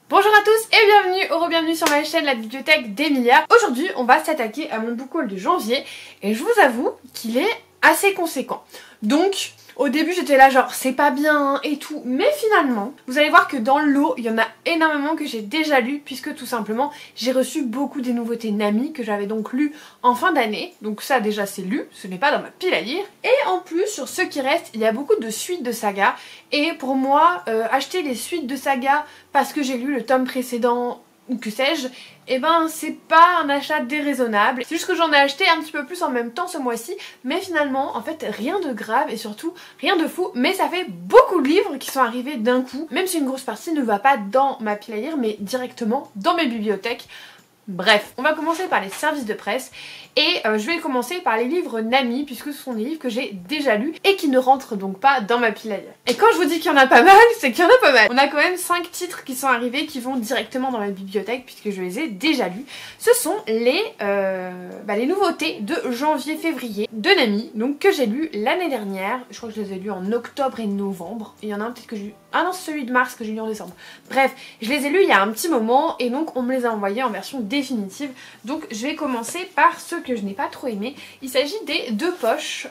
Bonjour à tous et bienvenue ou re-bienvenue sur ma chaîne La Bibliothèque d'Emilia. Aujourd'hui on va s'attaquer à mon book haul de janvier et je vous avoue qu'il est assez conséquent. Donc au début j'étais là genre c'est pas bien et tout, mais finalement vous allez voir que dans le lot il y en a énormément que j'ai déjà lu puisque tout simplement j'ai reçu beaucoup des nouveautés Nami que j'avais donc lu en fin d'année. Donc ça déjà c'est lu, ce n'est pas dans ma pile à lire. Et en plus sur ce qui reste il y a beaucoup de suites de sagas et pour moi acheter les suites de sagas parce que j'ai lu le tome précédent ou que sais-je, et ben c'est pas un achat déraisonnable. C'est juste que j'en ai acheté un petit peu plus en même temps ce mois-ci, mais finalement en fait rien de grave et surtout rien de fou, mais ça fait beaucoup de livres qui sont arrivés d'un coup, même si une grosse partie ne va pas dans ma pile à lire mais directement dans mes bibliothèques. Bref, on va commencer par les services de presse et je vais commencer par les livres Nami puisque ce sont des livres que j'ai déjà lus et qui ne rentrent donc pas dans ma pile à lire. Et quand je vous dis qu'il y en a pas mal, c'est qu'il y en a pas mal. On a quand même 5 titres qui sont arrivés qui vont directement dans ma bibliothèque puisque je les ai déjà lus. Ce sont les nouveautés de janvier-février de Nami, donc que j'ai lu l'année dernière. Je crois que je les ai lus en octobre et novembre. Et il y en a un peut-être que j'ai lu... Ah non, c'est celui de mars que j'ai lu en décembre. Bref, je les ai lus il y a un petit moment et donc on me les a envoyés en version définitive. Donc je vais commencer par ceux que je n'ai pas trop aimés. Il s'agit des 2 poches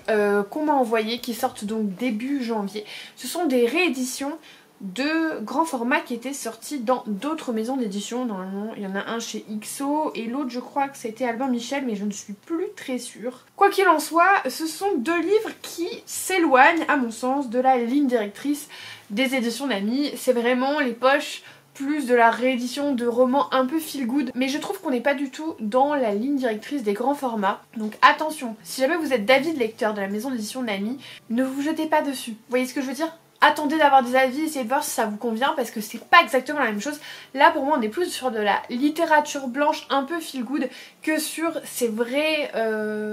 qu'on m'a envoyées qui sortent donc début janvier. Ce sont des rééditions de grands formats qui étaient sortis dans d'autres maisons d'édition. Normalement il y en a un chez XO et l'autre je crois que c'était Albin Michel, mais je ne suis plus très sûre. Quoi qu'il en soit, ce sont 2 livres qui s'éloignent à mon sens de la ligne directrice des éditions Nami. C'est vraiment les poches plus de la réédition de romans un peu feel good, mais je trouve qu'on n'est pas du tout dans la ligne directrice des grands formats. Donc attention, si jamais vous êtes d'avis de lecteur de la maison d'édition Nami, ne vous jetez pas dessus. Vous voyez ce que je veux dire ? Attendez d'avoir des avis, essayez de voir si ça vous convient parce que c'est pas exactement la même chose. Là pour moi on est plus sur de la littérature blanche un peu feel good que sur ces vrais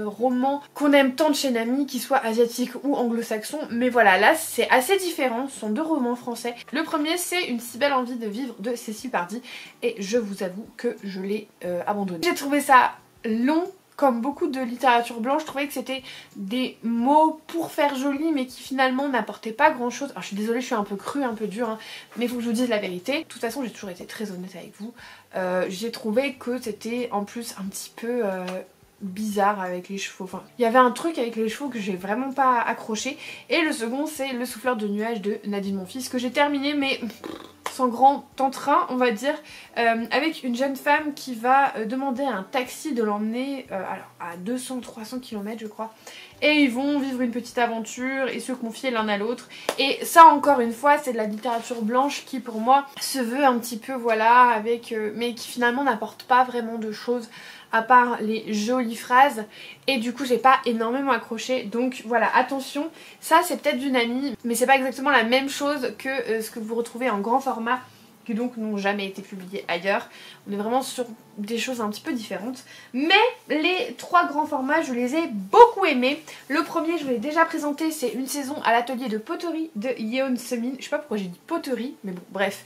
romans qu'on aime tant de chez Nami, qu'ils soient asiatiques ou anglo-saxons. Mais voilà, là c'est assez différent, ce sont 2 romans français. Le premier c'est Une si belle envie de vivre de Cécile Pardy et je vous avoue que je l'ai abandonné. J'ai trouvé ça long. Comme beaucoup de littérature blanche, je trouvais que c'était des mots pour faire joli mais qui finalement n'apportaient pas grand chose. Alors je suis désolée, je suis un peu crue, un peu dure, hein, mais il faut que je vous dise la vérité. De toute façon j'ai toujours été très honnête avec vous. J'ai trouvé que c'était en plus un petit peu bizarre avec les chevaux. Enfin, il y avait un truc avec les chevaux que j'ai vraiment pas accroché. Et le second c'est Le souffleur de nuages de Nadine Monfils que j'ai terminé mais... sans grand entrain on va dire, avec une jeune femme qui va demander à un taxi de l'emmener à 200-300 km je crois, et ils vont vivre une petite aventure et se confier l'un à l'autre. Et ça encore une fois c'est de la littérature blanche qui pour moi se veut un petit peu voilà avec mais qui finalement n'apporte pas vraiment de choses à part les jolies phrases et du coup j'ai pas énormément accroché. Donc voilà, attention, ça c'est peut-être du Nami mais c'est pas exactement la même chose que ce que vous retrouvez en grand format qui donc n'ont jamais été publiés ailleurs. On est vraiment sur des choses un petit peu différentes. Mais les 3 grands formats, je les ai beaucoup aimés. Le premier, je vous l'ai déjà présenté, c'est Une saison à l'atelier de poterie de Yeon Semin. Je sais pas pourquoi j'ai dit poterie, mais bon, bref.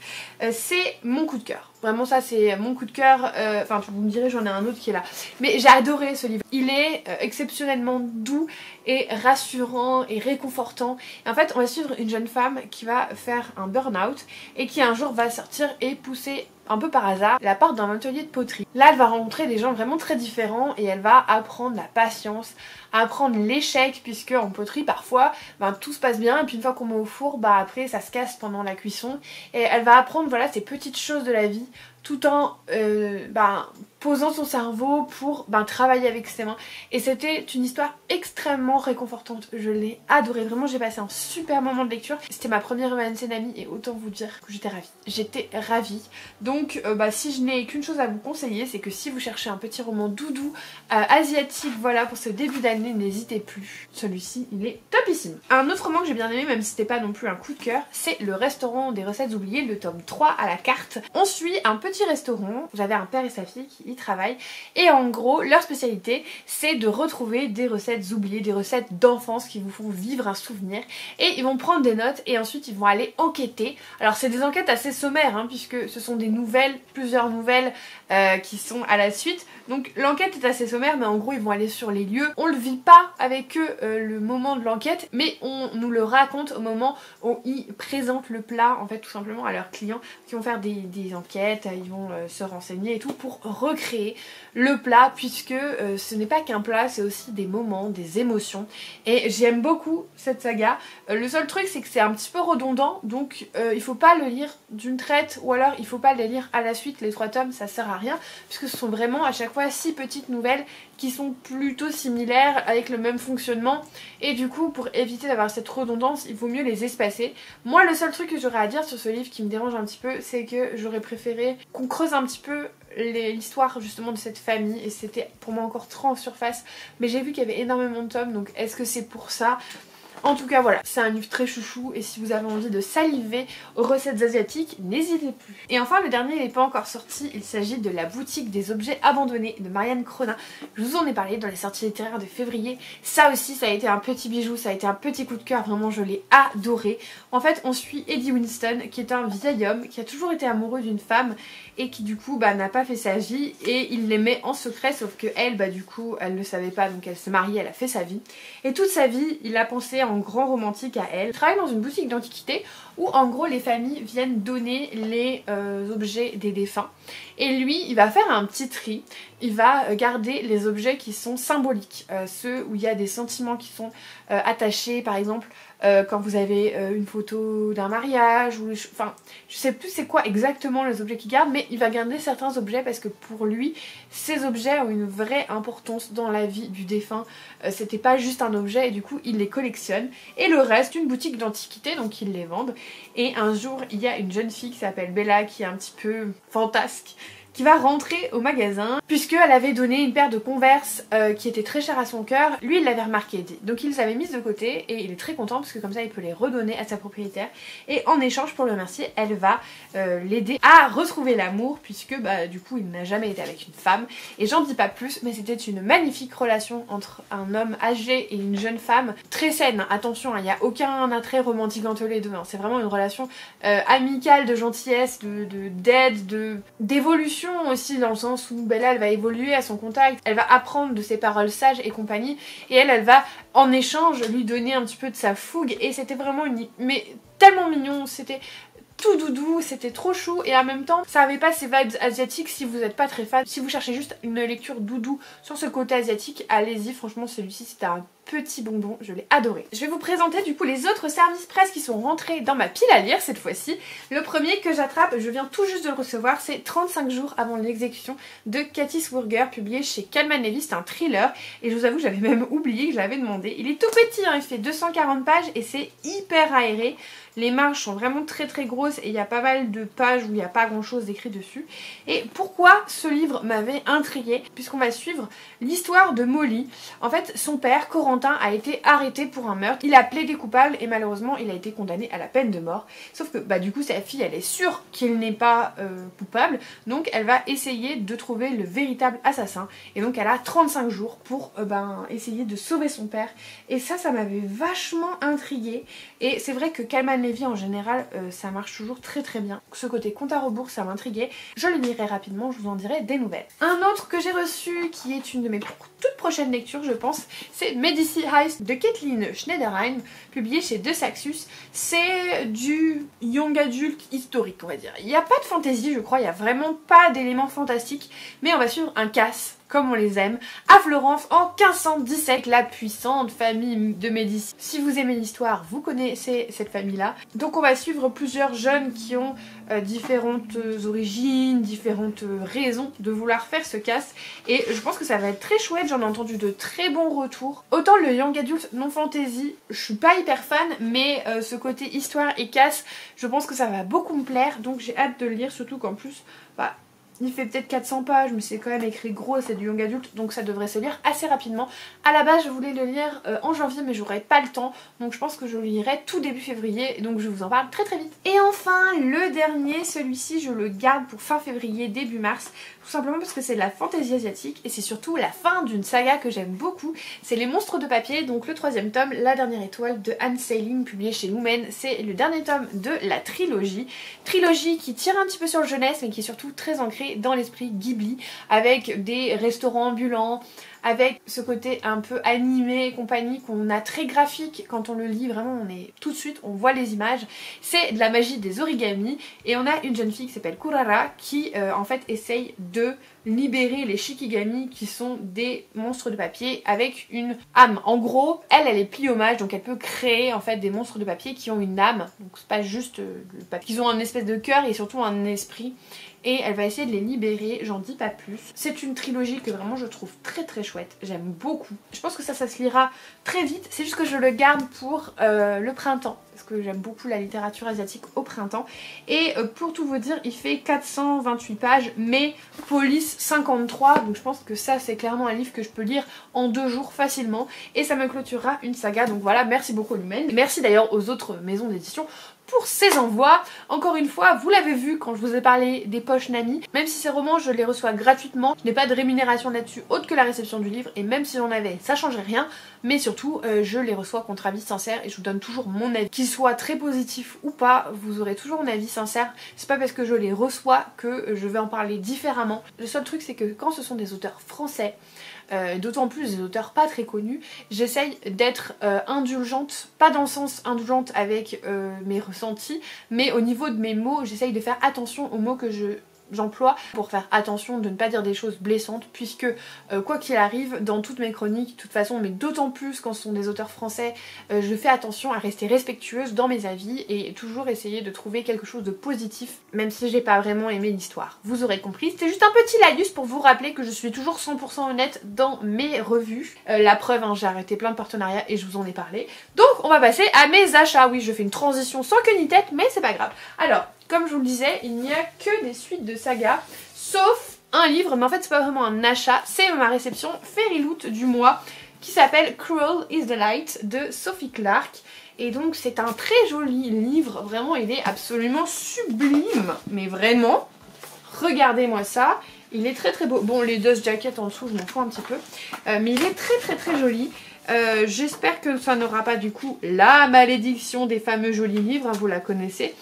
C'est mon coup de cœur. Vraiment, ça, c'est mon coup de cœur. Enfin, vous me direz, j'en ai un autre qui est là. Mais j'ai adoré ce livre. Il est exceptionnellement doux et rassurant et réconfortant. Et en fait, on va suivre une jeune femme qui va faire un burn-out et qui un jour va sortir et pousser un peu par hasard la porte d'un atelier de poterie. Là elle va rencontrer des gens vraiment très différents et elle va apprendre la patience, apprendre l'échec, puisque en poterie parfois tout se passe bien et puis une fois qu'on met au four après ça se casse pendant la cuisson. Et elle va apprendre voilà ces petites choses de la vie tout en posant son cerveau pour travailler avec ses mains. Et c'était une histoire extrêmement réconfortante, je l'ai adorée, vraiment j'ai passé un super moment de lecture. C'était ma première ENC Nami et autant vous dire que j'étais ravie. J'étais ravie. Donc si je n'ai qu'une chose à vous conseiller, c'est que si vous cherchez un petit roman doudou asiatique voilà pour ce début d'année, n'hésitez plus. Celui-ci il est topissime. Un autre roman que j'ai bien aimé, même si c'était pas non plus un coup de cœur, c'est Le restaurant des recettes oubliées, le tome 3 à la carte. On suit un petit petit restaurant, j'avais un père et sa fille qui y travaillent et en gros leur spécialité c'est de retrouver des recettes oubliées, des recettes d'enfance qui vous font vivre un souvenir et ils vont prendre des notes et ensuite ils vont aller enquêter. Alors c'est des enquêtes assez sommaires hein, puisque ce sont des nouvelles, plusieurs nouvelles qui sont à la suite. Donc l'enquête est assez sommaire mais en gros ils vont aller sur les lieux. On le vit pas avec eux le moment de l'enquête mais on nous le raconte au moment où ils présentent le plat en fait tout simplement à leurs clients qui vont faire des enquêtes, ils vont se renseigner et tout pour recréer le plat puisque ce n'est pas qu'un plat, c'est aussi des moments, des émotions et j'aime beaucoup cette saga. Le seul truc c'est que c'est un petit peu redondant donc il faut pas le lire d'une traite ou alors il faut pas les lire à la suite, les 3 tomes ça sert à rien puisque ce sont vraiment à chaque fois 6 petites nouvelles qui sont plutôt similaires avec le même fonctionnement et du coup pour éviter d'avoir cette redondance il vaut mieux les espacer. Moi le seul truc que j'aurais à dire sur ce livre qui me dérange un petit peu c'est que j'aurais préféré qu'on creuse un petit peu l'histoire justement de cette famille et c'était pour moi encore trop en surface mais j'ai vu qu'il y avait énormément de tomes donc est-ce que c'est pour ça? En tout cas voilà, c'est un livre très chouchou et si vous avez envie de saliver aux recettes asiatiques, n'hésitez plus. Et enfin le dernier il n'est pas encore sorti, il s'agit de La boutique des objets abandonnés de Marianne Cronin. Je vous en ai parlé dans les sorties littéraires de février. Ça aussi ça a été un petit bijou, ça a été un petit coup de cœur, vraiment je l'ai adoré. En fait on suit Eddie Winston qui est un vieil homme qui a toujours été amoureux d'une femme et qui du coup n'a pas fait sa vie et il l'aimait en secret sauf que elle du coup elle ne savait pas donc elle se marie, elle a fait sa vie et toute sa vie il a pensé en grand romantique à elle. Il travaille dans une boutique d'antiquité où en gros les familles viennent donner les objets des défunts et lui il va faire un petit tri, il va garder les objets qui sont symboliques, ceux où il y a des sentiments qui sont attachés par exemple quand vous avez une photo d'un mariage ou enfin je sais plus c'est quoi exactement les objets qu'il garde mais il va garder certains objets parce que pour lui ces objets ont une vraie importance dans la vie du défunt, c'était pas juste un objet et du coup il les collectionne et le reste une boutique d'antiquité donc ils les vendent et un jour il y a une jeune fille qui s'appelle Bella qui est un petit peu fantasque qui va rentrer au magasin puisqu'elle avait donné une paire de Converse qui était très chère à son cœur. Lui il l'avait remarqué, donc il les avait mises de côté et il est très content parce que comme ça il peut les redonner à sa propriétaire et en échange pour le remercier elle va l'aider à retrouver l'amour puisque du coup il n'a jamais été avec une femme et j'en dis pas plus mais c'était une magnifique relation entre un homme âgé et une jeune femme très saine, attention il n'y a aucun attrait romantique entre les deux, c'est vraiment une relation amicale de gentillesse, d'aide, d'évolution aussi dans le sens où Bella elle va évoluer à son contact, elle va apprendre de ses paroles sages et compagnie et elle va en échange lui donner un petit peu de sa fougue et c'était vraiment mais tellement mignon, c'était tout doudou, c'était trop chou et en même temps ça avait pas ces vibes asiatiques si vous n'êtes pas très fan. Si vous cherchez juste une lecture doudou sur ce côté asiatique, allez-y, franchement celui-ci c'était un petit bonbon, je l'ai adoré. Je vais vous présenter du coup les autres services presse qui sont rentrés dans ma pile à lire cette fois-ci. Le premier que j'attrape, je viens tout juste de le recevoir, c'est 35 jours avant l'exécution de Cathy Swurger, publié chez Calman Levy, c'est un thriller et je vous avoue j'avais même oublié que je l'avais demandé. Il est tout petit, il fait 240 pages et c'est hyper aéré. Les marges sont vraiment très grosses et il y a pas mal de pages où il n'y a pas grand chose d'écrit dessus. Et pourquoi ce livre m'avait intriguée? Puisqu'on va suivre l'histoire de Molly. En fait son père, Corentin, a été arrêté pour un meurtre. Il a plaidé coupable et malheureusement il a été condamné à la peine de mort. Sauf que du coup sa fille elle est sûre qu'il n'est pas coupable. Donc elle va essayer de trouver le véritable assassin. Et donc elle a 35 jours pour essayer de sauver son père. Et ça m'avait vachement intriguée. Et c'est vrai que Calman Levy en général ça marche toujours très bien. Ce côté compte à rebours ça m'intriguait. Je le lirai rapidement, je vous en dirai des nouvelles. Un autre que j'ai reçu qui est une de mes toutes prochaines lectures je pense, c'est Medici Heist de Kathleen Schneiderheim, publié chez De Saxus. C'est du young adult historique on va dire. Il n'y a pas de fantasy je crois, il n'y a vraiment pas d'éléments fantastiques mais on va suivre un casse comme on les aime, à Florence en 1517, la puissante famille de Médicis. Si vous aimez l'histoire, vous connaissez cette famille-là. Donc on va suivre plusieurs jeunes qui ont différentes origines, différentes raisons de vouloir faire ce casse. Et je pense que ça va être très chouette, j'en ai entendu de très bons retours. Autant le young adult non fantasy, je suis pas hyper fan, mais ce côté histoire et casse, je pense que ça va beaucoup me plaire. Donc j'ai hâte de le lire, surtout qu'en plus, Il fait peut-être 400 pages, mais c'est quand même écrit gros, c'est du young adulte, donc ça devrait se lire assez rapidement. À la base, je voulais le lire en janvier, mais j'aurais pas le temps, donc je pense que je le lirai tout début février, donc je vous en parle très vite. Et enfin, le dernier, celui-ci, je le garde pour fin février, début mars, tout simplement parce que c'est de la fantaisie asiatique, et c'est surtout la fin d'une saga que j'aime beaucoup. C'est Les Monstres de papier, donc le 3e tome, La dernière étoile de Anne Seiling, publié chez Lumen. C'est le dernier tome de la trilogie. Trilogie qui tire un petit peu sur le jeunesse, mais qui est surtout très ancrée dans l'esprit Ghibli, avec des restaurants ambulants, avec ce côté un peu animé et compagnie qu'on a très graphique quand on le lit, vraiment on est tout de suite, on voit les images. C'est de la magie des origamis et on a une jeune fille qui s'appelle Kurara qui en fait essaye de libérer les shikigami qui sont des monstres de papier avec une âme. En gros, elle est pliomage, donc elle peut créer en fait des monstres de papier qui ont une âme, donc c'est pas juste le papier. Ils ont un espèce de cœur et surtout un esprit. Et elle va essayer de les libérer, j'en dis pas plus. C'est une trilogie que vraiment je trouve très chouette, j'aime beaucoup. Je pense que ça se lira très vite, c'est juste que je le garde pour le printemps, parce que j'aime beaucoup la littérature asiatique au printemps. Et pour tout vous dire, il fait 428 pages, mais police 53, donc je pense que ça c'est clairement un livre que je peux lire en 2 jours facilement. Et ça me clôturera une saga, donc voilà, merci beaucoup Lumen. Merci d'ailleurs aux autres maisons d'édition pour ces envois. Encore une fois, vous l'avez vu quand je vous ai parlé des poches Nami, même si ces romans je les reçois gratuitement, je n'ai pas de rémunération là-dessus autre que la réception du livre, et même si j'en avais, ça changerait rien, mais surtout je les reçois contre avis sincère et je vous donne toujours mon avis. Qu'il soit très positif ou pas, vous aurez toujours mon avis sincère, c'est pas parce que je les reçois que je vais en parler différemment. Le seul truc c'est que quand ce sont des auteurs français, d'autant plus des auteurs pas très connus, j'essaye d'être indulgente, pas dans le sens indulgente avec mes ressentis, mais au niveau de mes mots, j'essaye de faire attention aux mots que j'emploie pour faire attention de ne pas dire des choses blessantes, puisque quoi qu'il arrive dans toutes mes chroniques, de toute façon, mais d'autant plus quand ce sont des auteurs français, je fais attention à rester respectueuse dans mes avis et toujours essayer de trouver quelque chose de positif, même si j'ai pas vraiment aimé l'histoire. Vous aurez compris, c'était juste un petit laïus pour vous rappeler que je suis toujours 100% honnête dans mes revues. La preuve, hein, j'ai arrêté plein de partenariats et je vous en ai parlé. Donc on va passer à mes achats. Oui, je fais une transition sans queue ni tête, mais c'est pas grave. Alors, comme je vous le disais, il n'y a que des suites de sagas, sauf un livre, mais en fait c'est pas vraiment un achat, c'est ma réception Fairyloot du mois, qui s'appelle Cruel is the Light de Sophie Clark. Et donc c'est un très joli livre, vraiment il est absolument sublime, mais vraiment, regardez-moi ça, il est très beau. Bon, les dust jackets en dessous je m'en fous un petit peu, mais il est très joli. J'espère que ça n'aura pas du coup la malédiction des fameux jolis livres, hein, vous la connaissez.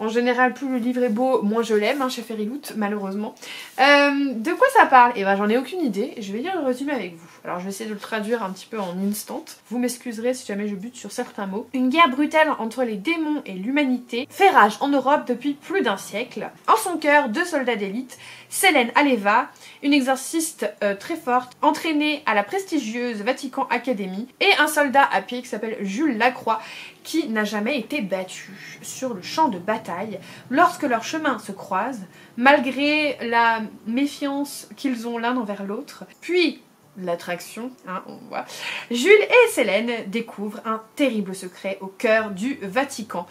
En général, plus le livre est beau, moins je l'aime, hein, chez Fairyloot, malheureusement. De quoi ça parle? Eh ben, j'en ai aucune idée. Je vais lire le résumé avec vous. Alors, je vais essayer de le traduire un petit peu en instant. Vous m'excuserez si jamais je bute sur certains mots. Une guerre brutale entre les démons et l'humanité fait rage en Europe depuis plus d'un siècle. En son cœur, 2 soldats d'élite, Selene Aleva, une exorciste très forte, entraînée à la prestigieuse Vatican Academy, et un soldat à pied qui s'appelle Jules Lacroix, qui n'a jamais été battu sur le champ de bataille. Lorsque leurs chemins se croisent, malgré la méfiance qu'ils ont l'un envers l'autre, puis l'attraction, hein, on voit, Jules et Selene découvrent un terrible secret au cœur du Vatican.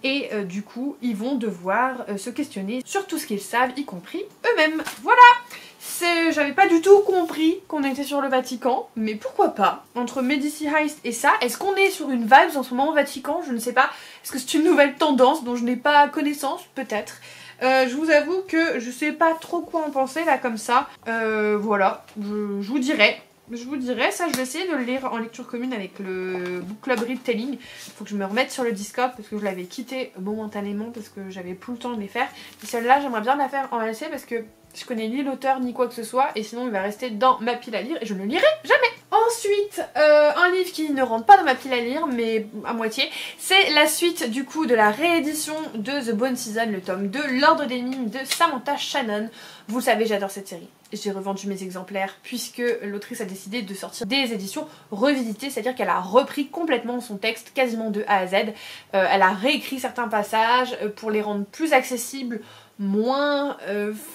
Et du coup, ils vont devoir se questionner sur tout ce qu'ils savent, y compris eux-mêmes. Voilà! J'avais pas du tout compris qu'on était sur le Vatican, mais pourquoi pas? Entre Medici Heist et ça, est-ce qu'on est sur une vibe en ce moment au Vatican? Je ne sais pas. Est-ce que c'est une nouvelle tendance dont je n'ai pas connaissance? Peut-être. Je vous avoue que je sais pas trop quoi en penser là comme ça. Voilà, je vous dirai. Ça je vais essayer de le lire en lecture commune avec le Book Club Retelling. Faut que je me remette sur le Discord parce que je l'avais quitté momentanément parce que j'avais plus le temps de les faire. Et celle-là j'aimerais bien la faire en LC parce que je connais ni l'auteur ni quoi que ce soit et sinon il va rester dans ma pile à lire et je ne le lirai jamais. Ensuite, un livre qui ne rentre pas dans ma pile à lire mais à moitié, c'est la suite du coup de la réédition de The Bone Season, le tome 2, L'Ordre des Mimes de Samantha Shannon. Vous le savez, j'adore cette série. J'ai revendu mes exemplaires puisque l'autrice a décidé de sortir des éditions revisitées, c'est-à-dire qu'elle a repris complètement son texte quasiment de A à Z. Elle a réécrit certains passages pour les rendre plus accessibles moins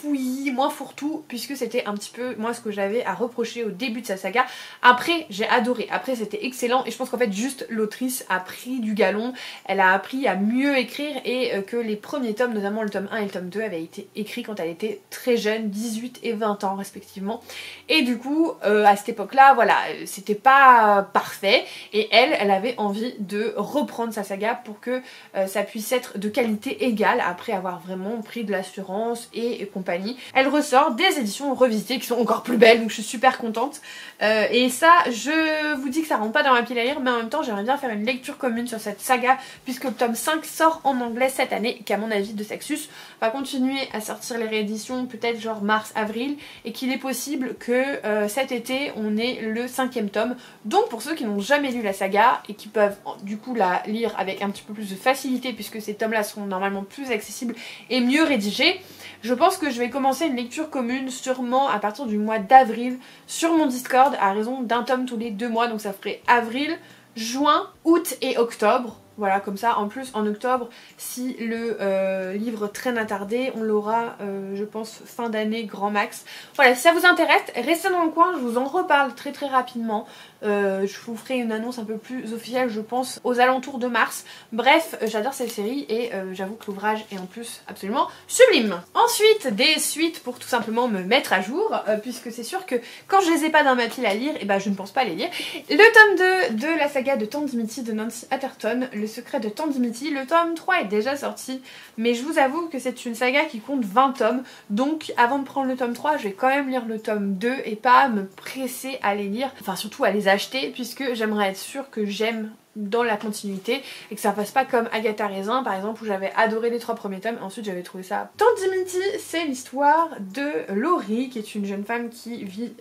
fouillis, moins fourre-tout, puisque c'était un petit peu moi ce que j'avais à reprocher au début de sa saga. Après j'ai adoré, après c'était excellent et je pense qu'en fait juste l'autrice a pris du galon, elle a appris à mieux écrire et que les premiers tomes, notamment le tome 1 et le tome 2 avaient été écrits quand elle était très jeune, 18 et 20 ans respectivement, et du coup à cette époque là voilà, c'était pas parfait et elle avait envie de reprendre sa saga pour que ça puisse être de qualité égale après avoir vraiment pris de l'assurance et compagnie. Elle ressort des éditions revisitées qui sont encore plus belles, donc je suis super contente. Et ça, je vous dis que ça rentre pas dans ma pile à lire, mais en même temps j'aimerais bien faire une lecture commune sur cette saga puisque le tome 5 sort en anglais cette année et qu'à mon avis de Saxus va continuer à sortir les rééditions peut-être genre mars-avril et qu'il est possible que cet été on ait le 5e tome. Donc pour ceux qui n'ont jamais lu la saga et qui peuvent du coup la lire avec un petit peu plus de facilité puisque ces tomes là sont normalement plus accessibles et mieux rédigés, je pense que je vais commencer une lecture commune sûrement à partir du mois d'avril sur mon Discord à raison d'un tome tous les 2 mois, donc ça ferait avril, juin, août et octobre. Voilà, comme ça, en plus, en octobre, si le livre traîne à tarder, on l'aura, je pense, fin d'année, grand max. Voilà, si ça vous intéresse, restez dans le coin, je vous en reparle très très rapidement. Je vous ferai une annonce un peu plus officielle, je pense, aux alentours de mars. Bref, j'adore cette série et j'avoue que l'ouvrage est en plus absolument sublime. Ensuite, des suites pour tout simplement me mettre à jour, puisque c'est sûr que quand je les ai pas dans ma pile à lire, et ben je ne pense pas les lire. Le tome 2 de la saga de Tante Dimity de Nancy Atherton, Le secret de Tante Dimity, le tome 3 est déjà sorti, mais je vous avoue que c'est une saga qui compte 20 tomes, donc avant de prendre le tome 3, je vais quand même lire le tome 2 et pas me presser à les lire, enfin surtout à les acheter, puisque j'aimerais être sûre que j'aime dans la continuité et que ça fasse pas comme Agatha Raisin par exemple où j'avais adoré les 3 premiers tomes et ensuite j'avais trouvé ça. Tante Dimity, c'est l'histoire de Laurie qui est une jeune femme qui vit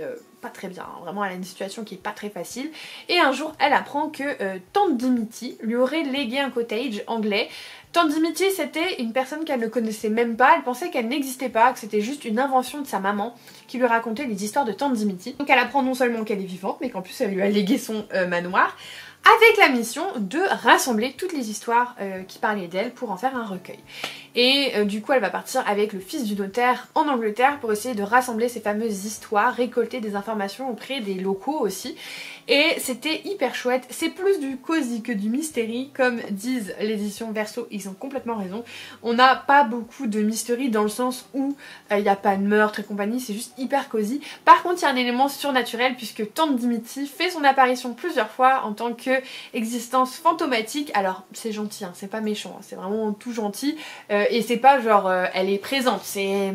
pas très bien, hein. Vraiment elle a une situation qui est pas très facile et un jour elle apprend que Tante Dimity lui aurait légué un cottage anglais. Tante Dimity c'était une personne qu'elle ne connaissait même pas, elle pensait qu'elle n'existait pas, que c'était juste une invention de sa maman qui lui racontait les histoires de Tante Dimity. Donc elle apprend non seulement qu'elle est vivante mais qu'en plus elle lui a légué son manoir, avec la mission de rassembler toutes les histoires qui parlaient d'elle pour en faire un recueil. Et du coup elle va partir avec le fils du notaire en Angleterre pour essayer de rassembler ces fameuses histoires, récolter des informations auprès des locaux aussi. Et c'était hyper chouette, c'est plus du cosy que du mystery, comme disent l'édition Verso, ils ont complètement raison. On n'a pas beaucoup de mystery dans le sens où il n'y a pas de meurtre et compagnie, c'est juste hyper cosy. Par contre il y a un élément surnaturel puisque Tante Dimity fait son apparition plusieurs fois en tant que existence fantomatique. Alors c'est gentil, hein, c'est pas méchant, hein, c'est vraiment tout gentil. Et c'est pas genre elle est présente, c'est...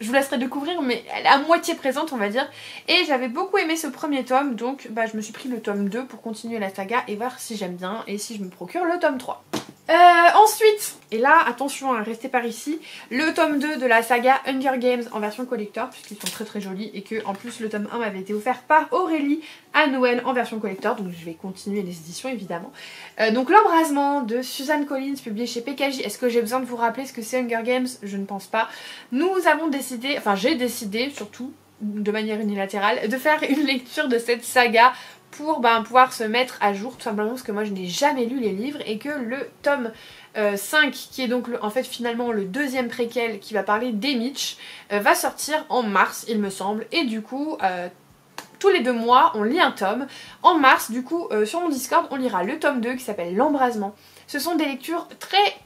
Je vous laisserai découvrir mais elle est à moitié présente on va dire. Et j'avais beaucoup aimé ce premier tome donc bah, je me suis pris le tome 2 pour continuer la saga et voir si j'aime bien et si je me procure le tome 3. Ensuite, et là attention à rester par ici, le tome 2 de la saga Hunger Games en version collector puisqu'ils sont très très jolis et que en plus le tome 1 m'avait été offert par Aurélie à Noël en version collector, donc je vais continuer les éditions évidemment. Donc L'Embrasement de Suzanne Collins publié chez PKJ. Est-ce que j'ai besoin de vous rappeler ce que c'est Hunger Games? Je ne pense pas. Nous avons décidé, enfin j'ai décidé surtout de manière unilatérale de faire une lecture de cette saga pour pouvoir se mettre à jour tout simplement parce que moi je n'ai jamais lu les livres et que le tome 5 qui est donc en fait finalement le deuxième préquel qui va parler d'Emitch va sortir en mars il me semble et du coup tous les 2 mois on lit un tome. En mars du coup sur mon Discord on lira le tome 2 qui s'appelle L'Embrasement. Ce sont des lectures très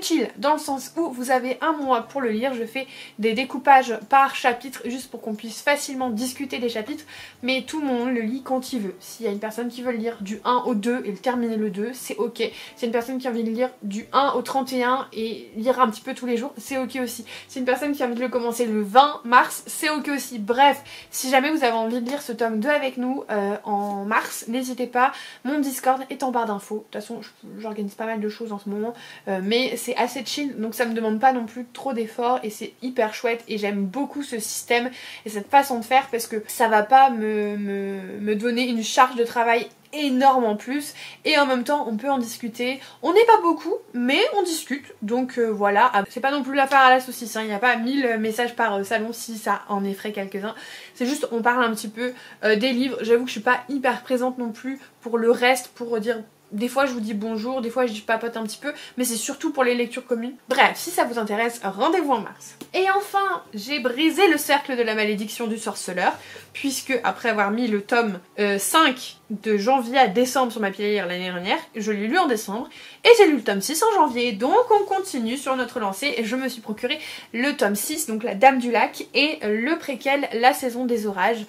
chill dans le sens où vous avez un mois pour le lire. Je fais des découpages par chapitre juste pour qu'on puisse facilement discuter des chapitres mais tout le monde le lit quand il veut. S'il y a une personne qui veut le lire du 1 au 2 et le terminer le 2 c'est ok. S'il y a une personne qui a envie de le lire du 1 au 31 et lire un petit peu tous les jours c'est ok aussi. Si une personne qui a envie de le commencer le 20 mars c'est ok aussi. Bref, si jamais vous avez envie de lire ce tome 2 avec nous en mars, n'hésitez pas, mon Discord est en barre d'infos. De toute façon j'organise pas mal de choses en ce moment mais c'est assez chill donc ça me demande pas non plus trop d'efforts et c'est hyper chouette et j'aime beaucoup ce système et cette façon de faire parce que ça va pas me donner une charge de travail énorme en plus et en même temps on peut en discuter. On n'est pas beaucoup mais on discute donc voilà. C'est pas non plus l'affaire à la saucisse, hein. Il n'y a pas 1000 messages par salon si ça en effraie quelques-uns. C'est juste on parle un petit peu des livres. J'avoue que je suis pas hyper présente non plus pour le reste pour dire Des fois je vous dis bonjour, des fois je papote un petit peu, mais c'est surtout pour les lectures communes. Bref, si ça vous intéresse, rendez-vous en mars. Et enfin, j'ai brisé le cercle de la malédiction du sorceleur, puisque après avoir mis le tome 5 de janvier à décembre sur ma pile à lire l'année dernière, je l'ai lu en décembre, et j'ai lu le tome 6 en janvier, donc on continue sur notre lancée, et je me suis procuré le tome 6, donc la Dame du Lac, et le préquel La Saison des Orages,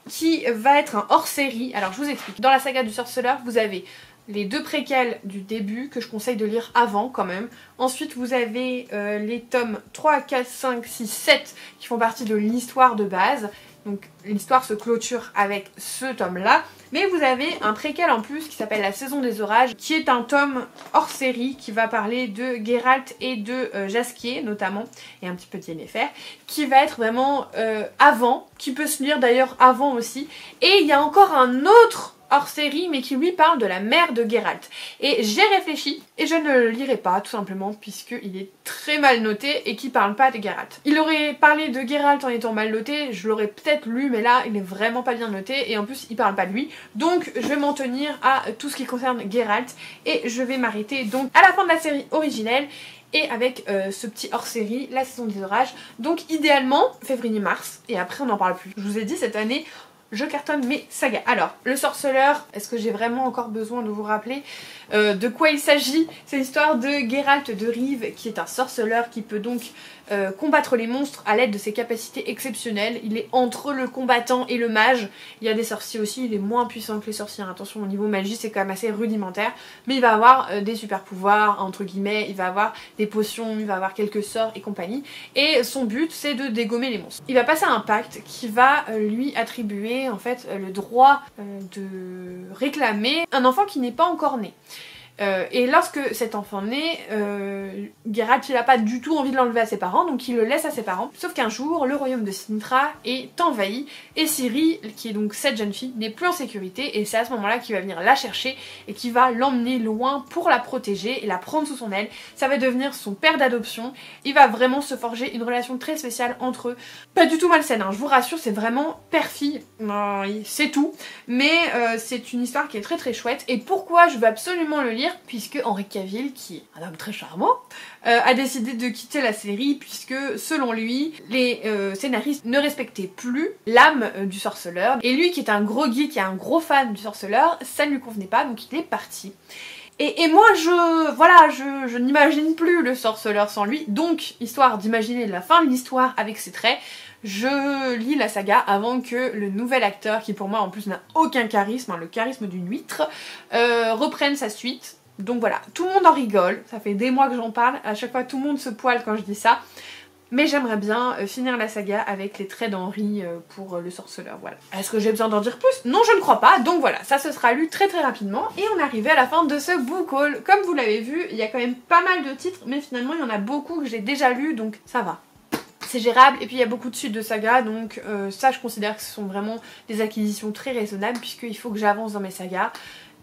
qui va être un hors-série. Alors je vous explique, dans la saga du sorceleur, vous avez les 2 préquels du début que je conseille de lire avant quand même. Ensuite vous avez les tomes 3, 4, 5, 6, 7 qui font partie de l'histoire de base. Donc l'histoire se clôture avec ce tome là. Mais vous avez un préquel en plus qui s'appelle La Saison des Orages, qui est un tome hors série qui va parler de Geralt et de Jaskier notamment, et un petit peu de Yennefer, qui va être vraiment avant, qui peut se lire d'ailleurs avant aussi. Et il y a encore un autre hors série mais qui lui parle de la mère de Geralt. Et j'ai réfléchi et je ne le lirai pas tout simplement puisqu'il est très mal noté et qui parle pas de Geralt. Il aurait parlé de Geralt en étant mal noté, je l'aurais peut-être lu mais là il est vraiment pas bien noté et en plus il parle pas de lui. Donc je vais m'en tenir à tout ce qui concerne Geralt et je vais m'arrêter donc à la fin de la série originelle et avec ce petit hors-série, La Saison des Orages. Donc idéalement février-mars et après on n'en parle plus. Je vous ai dit cette année je cartonne mes sagas. Alors, le sorceleur, est-ce que j'ai vraiment encore besoin de vous rappeler de quoi il s'agit? C'est l'histoire de Geralt de Rive, qui est un sorceleur qui peut donc combattre les monstres à l'aide de ses capacités exceptionnelles. Il est entre le combattant et le mage. Il y a des sorciers aussi, il est moins puissant que les sorciers. Attention, au niveau magie, c'est quand même assez rudimentaire. Mais il va avoir des super pouvoirs, entre guillemets, il va avoir des potions, il va avoir quelques sorts et compagnie. Et son but, c'est de dégommer les monstres. Il va passer à un pacte qui va lui attribuer en fait le droit de réclamer un enfant qui n'est pas encore né. Et lorsque cet enfant naît, Geralt il n'a pas du tout envie de l'enlever à ses parents, donc il le laisse à ses parents. Sauf qu'un jour, le royaume de Cintra est envahi et Ciri, qui est donc cette jeune fille, n'est plus en sécurité et c'est à ce moment-là qu'il va venir la chercher et qu'il va l'emmener loin pour la protéger et la prendre sous son aile. Ça va devenir son père d'adoption. Il va vraiment se forger une relation très spéciale entre eux. Pas du tout malsaine, hein, je vous rassure, c'est vraiment père-fille, c'est tout. Mais c'est une histoire qui est très très chouette. Et pourquoi je veux absolument le lire? Puisque Henry Cavill, qui est un homme très charmant, a décidé de quitter la série puisque selon lui les scénaristes ne respectaient plus l'âme du sorceleur et lui qui est un gros geek et un gros fan du sorceleur, ça ne lui convenait pas donc il est parti. Et moi je n'imagine plus le sorceleur sans lui, donc histoire d'imaginer la fin de l'histoire avec ses traits, je lis la saga avant que le nouvel acteur, qui pour moi en plus n'a aucun charisme, hein, le charisme d'une huître, reprenne sa suite. Donc voilà, tout le monde en rigole, ça fait des mois que j'en parle, à chaque fois tout le monde se poile quand je dis ça. Mais j'aimerais bien finir la saga avec les traits d'Henri pour le sorceleur, voilà. Est-ce que j'ai besoin d'en dire plus? Non, je ne crois pas, donc voilà, ça se sera lu très très rapidement. Et on est arrivé à la fin de ce book haul. Comme vous l'avez vu, il y a quand même pas mal de titres, mais finalement il y en a beaucoup que j'ai déjà lus, donc ça va. C'est gérable, et puis il y a beaucoup de suites de sagas, donc ça je considère que ce sont vraiment des acquisitions très raisonnables, puisqu'il faut que j'avance dans mes sagas.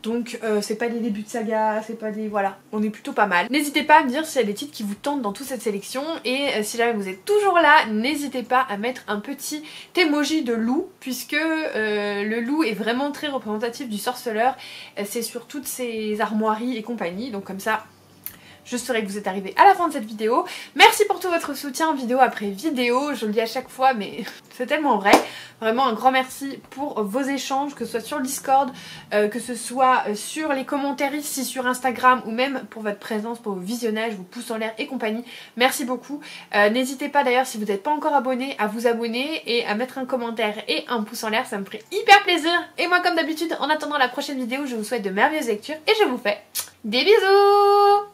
Donc c'est pas des débuts de saga, c'est pas des... voilà, on est plutôt pas mal. N'hésitez pas à me dire s'il y a des titres qui vous tentent dans toute cette sélection, et si jamais vous êtes toujours là, n'hésitez pas à mettre un petit emoji de loup, puisque le loup est vraiment très représentatif du sorceleur, c'est sur toutes ses armoiries et compagnie, donc comme ça... je saurai que vous êtes arrivés à la fin de cette vidéo. Merci pour tout votre soutien vidéo après vidéo, je le dis à chaque fois mais c'est tellement vrai. Vraiment un grand merci pour vos échanges, que ce soit sur le Discord, que ce soit sur les commentaires ici sur Instagram ou même pour votre présence, pour vos visionnages, vos pouces en l'air et compagnie. Merci beaucoup. N'hésitez pas d'ailleurs si vous n'êtes pas encore abonné à vous abonner et à mettre un commentaire et un pouce en l'air, ça me ferait hyper plaisir. Et moi comme d'habitude en attendant la prochaine vidéo je vous souhaite de merveilleuses lectures et je vous fais des bisous.